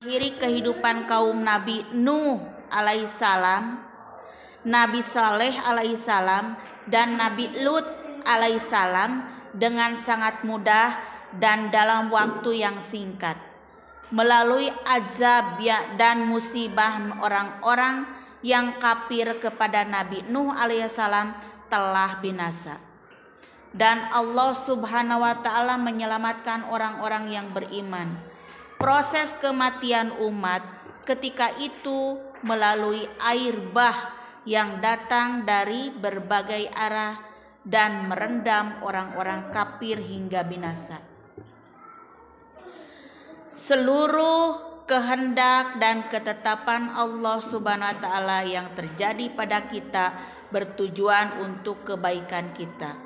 mengakhiri kehidupan kaum Nabi Nuh alaihissalam, Nabi Saleh alaihissalam, dan Nabi Lut alaihissalam dengan sangat mudah dan dalam waktu yang singkat. Melalui azab dan musibah orang-orang yang kafir kepada Nabi Nuh alaihissalam telah binasa. Dan Allah subhanahu wa ta'ala menyelamatkan orang-orang yang beriman. Proses kematian umat ketika itu melalui air bah yang datang dari berbagai arah dan merendam orang-orang kafir hingga binasa. Seluruh kehendak dan ketetapan Allah subhanahu wa ta'ala yang terjadi pada kita bertujuan untuk kebaikan kita.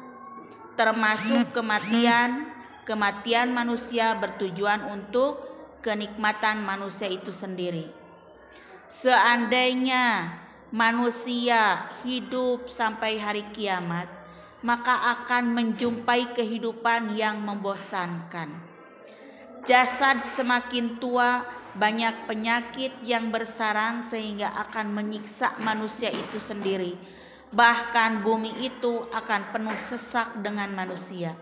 Termasuk kematian manusia bertujuan untuk kenikmatan manusia itu sendiri. Seandainya manusia hidup sampai hari kiamat, maka akan menjumpai kehidupan yang membosankan. Jasad semakin tua, banyak penyakit yang bersarang sehingga akan menyiksa manusia itu sendiri. Bahkan bumi itu akan penuh sesak dengan manusia.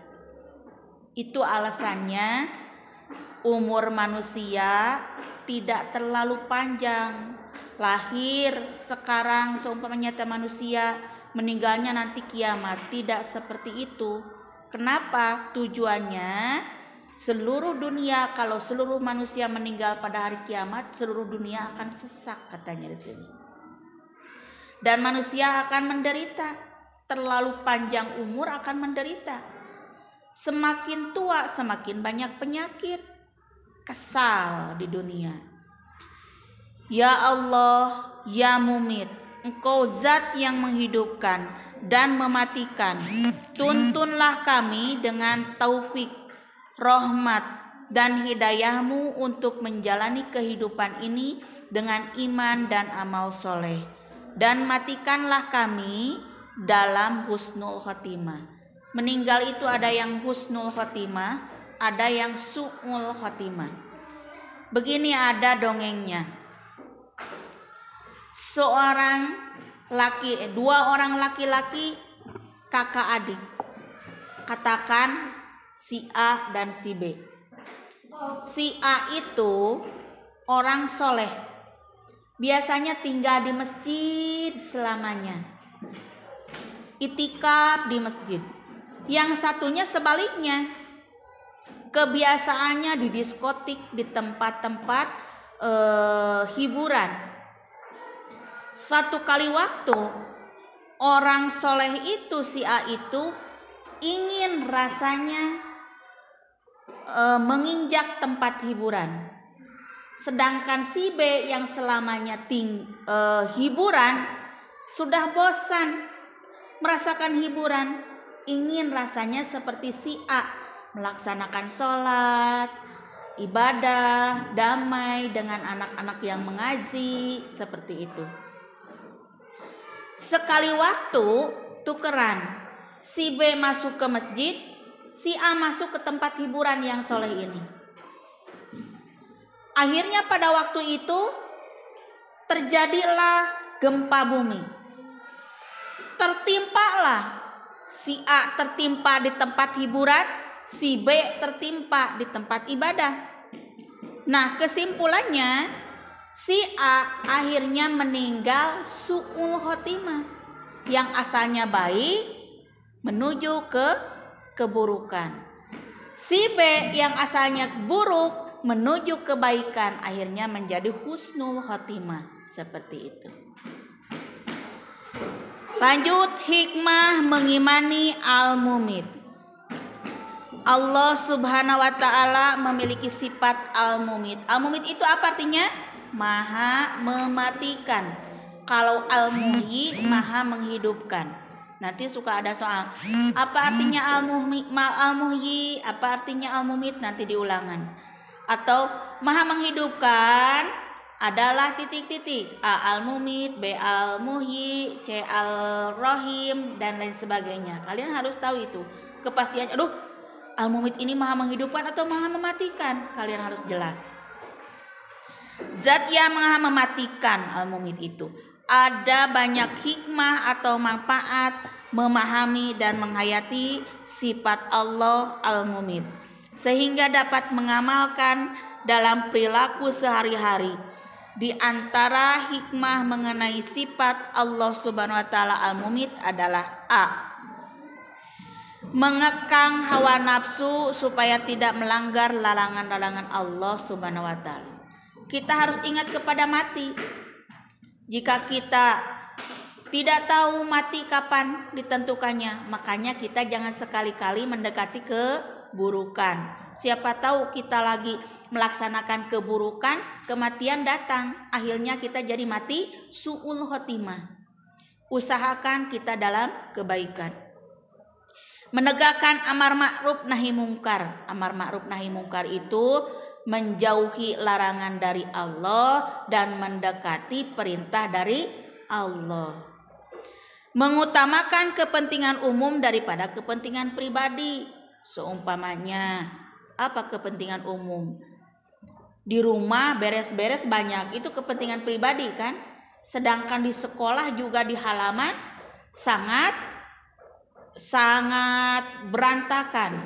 Itu alasannya umur manusia tidak terlalu panjang. Lahir sekarang seumpamanya manusia, meninggalnya nanti kiamat. Tidak seperti itu. Kenapa? Tujuannya seluruh dunia, kalau seluruh manusia meninggal pada hari kiamat, seluruh dunia akan sesak katanya di sini. Dan manusia akan menderita. Terlalu panjang umur akan menderita. Semakin tua semakin banyak penyakit. Kesal di dunia. Ya Allah, ya Mumit, Engkau zat yang menghidupkan dan mematikan. Tuntunlah kami dengan taufik, rahmat dan hidayahmu untuk menjalani kehidupan ini dengan iman dan amal soleh. Dan matikanlah kami dalam husnul khotimah. Meninggal itu ada yang husnul khotimah, ada yang su'ul khotimah. Begini ada dongengnya. Dua orang laki-laki kakak adik. Katakan si A dan si B. Si A itu orang soleh. Biasanya tinggal di masjid selamanya. Itikaf di masjid. Yang satunya sebaliknya. Kebiasaannya di diskotik, di tempat-tempat hiburan. Satu kali waktu orang soleh itu, si A itu ingin rasanya menginjak tempat hiburan. Sedangkan si B yang selamanya hiburan sudah bosan merasakan hiburan, ingin rasanya seperti si A, melaksanakan sholat, ibadah, damai dengan anak-anak yang mengaji, seperti itu. Sekali waktu tukeran, si B masuk ke masjid, si A masuk ke tempat hiburan yang soleh ini. Akhirnya pada waktu itu terjadilah gempa bumi. Tertimpalah, si A tertimpa di tempat hiburan, si B tertimpa di tempat ibadah. Nah, kesimpulannya si A akhirnya meninggal su'ul khotimah, yang asalnya baik menuju ke keburukan. Si B yang asalnya buruk menuju kebaikan, akhirnya menjadi husnul khotimah. Seperti itu. Lanjut, hikmah mengimani al-mumit. Allah subhanahu wa ta'ala memiliki sifat al-mumit. Al-mumit itu apa artinya? Maha mematikan. Kalau al-muhyi, maha menghidupkan. Nanti suka ada soal, apa artinya al-muhyi, apa artinya al-mumit, nanti diulangan. Atau maha menghidupkan adalah titik-titik, A al-mumit, B al-muhyi, C al-rahim, dan lain sebagainya. Kalian harus tahu itu kepastian. Al-mumit ini maha menghidupkan atau maha mematikan, kalian harus jelas. Zat yang maha mematikan, Al-Mumit itu. Ada banyak hikmah atau manfaat memahami dan menghayati sifat Allah Al-Mumit, sehingga dapat mengamalkan dalam perilaku sehari-hari. Di antara hikmah mengenai sifat Allah Subhanahu wa taala Al-Mumit adalah A. Mengekang hawa nafsu supaya tidak melanggar larangan-larangan Allah Subhanahu wa taala. Kita harus ingat kepada mati. Jika kita tidak tahu mati kapan ditentukannya, makanya kita jangan sekali-kali mendekati keburukan. Siapa tahu kita lagi melaksanakan keburukan, kematian datang, akhirnya kita jadi mati su'ul khotimah. Usahakan kita dalam kebaikan. Menegakkan amar ma'ruf nahi mungkar. Amar ma'ruf nahi mungkar itu menjauhi larangan dari Allah dan mendekati perintah dari Allah. Mengutamakan kepentingan umum daripada kepentingan pribadi. Seumpamanya, apa kepentingan umum? Di rumah beres-beres banyak, itu kepentingan pribadi kan? Sedangkan di sekolah juga di halaman sangat berantakan.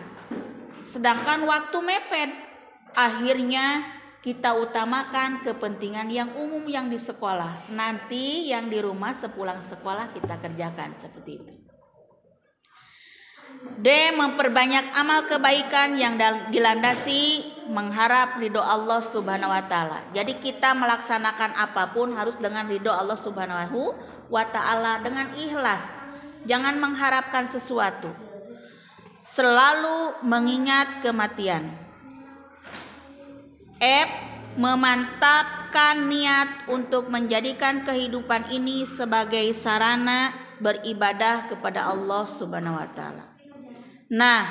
Sedangkan waktu mepet. Akhirnya kita utamakan kepentingan yang umum yang di sekolah. Nanti yang di rumah sepulang sekolah kita kerjakan seperti itu. D. Memperbanyak amal kebaikan yang dilandasi mengharap ridho Allah Subhanahu wa taala. Jadi kita melaksanakan apapun harus dengan ridho Allah Subhanahu wa taala, dengan ikhlas. Jangan mengharapkan sesuatu. Selalu mengingat kematian. F. Memantapkan niat untuk menjadikan kehidupan ini sebagai sarana beribadah kepada Allah Subhanahu wa taala. Nah,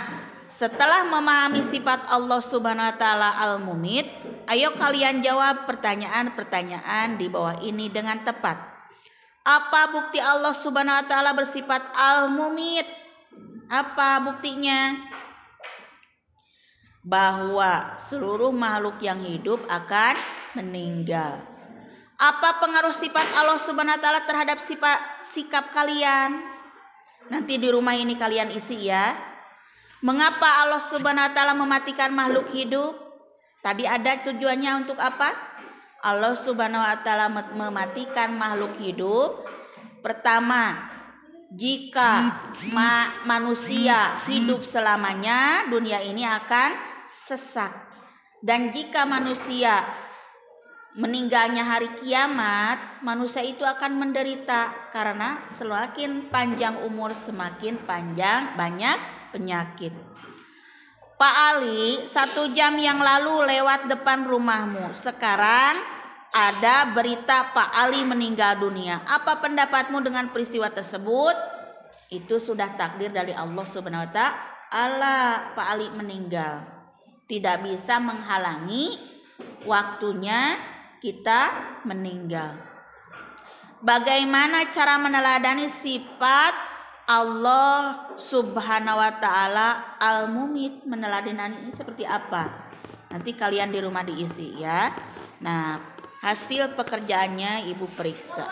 setelah memahami sifat Allah Subhanahu wa taala Al-Mumit, ayo kalian jawab pertanyaan-pertanyaan di bawah ini dengan tepat. Apa bukti Allah Subhanahu wa taala bersifat Al-Mumit? Apa buktinya? Bahwa seluruh makhluk yang hidup akan meninggal. Apa pengaruh sifat Allah Subhanahu wa taala terhadap sikap kalian? Nanti di rumah ini kalian isi ya. Mengapa Allah Subhanahu wa taala mematikan makhluk hidup? Tadi ada tujuannya untuk apa? Allah Subhanahu wa taala mematikan makhluk hidup. Pertama, jika manusia hidup selamanya, dunia ini akan sesak. Dan jika manusia meninggalnya hari kiamat, manusia itu akan menderita, karena semakin panjang umur semakin banyak penyakit. Pak Ali, 1 jam yang lalu lewat depan rumahmu. Sekarang ada berita Pak Ali meninggal dunia. Apa pendapatmu dengan peristiwa tersebut? Itu sudah takdir dari Allah Subhanahu wa taala. Pak Ali meninggal. Tidak bisa menghalangi waktunya kita meninggal. Bagaimana cara meneladani sifat Allah Subhanahu wa taala Al-Mumit? Meneladani ini seperti apa? Nanti kalian di rumah diisi ya. Nah, hasil pekerjaannya Ibu periksa.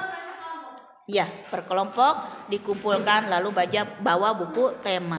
Ya, per kelompok dikumpulkan lalu bawa buku tema.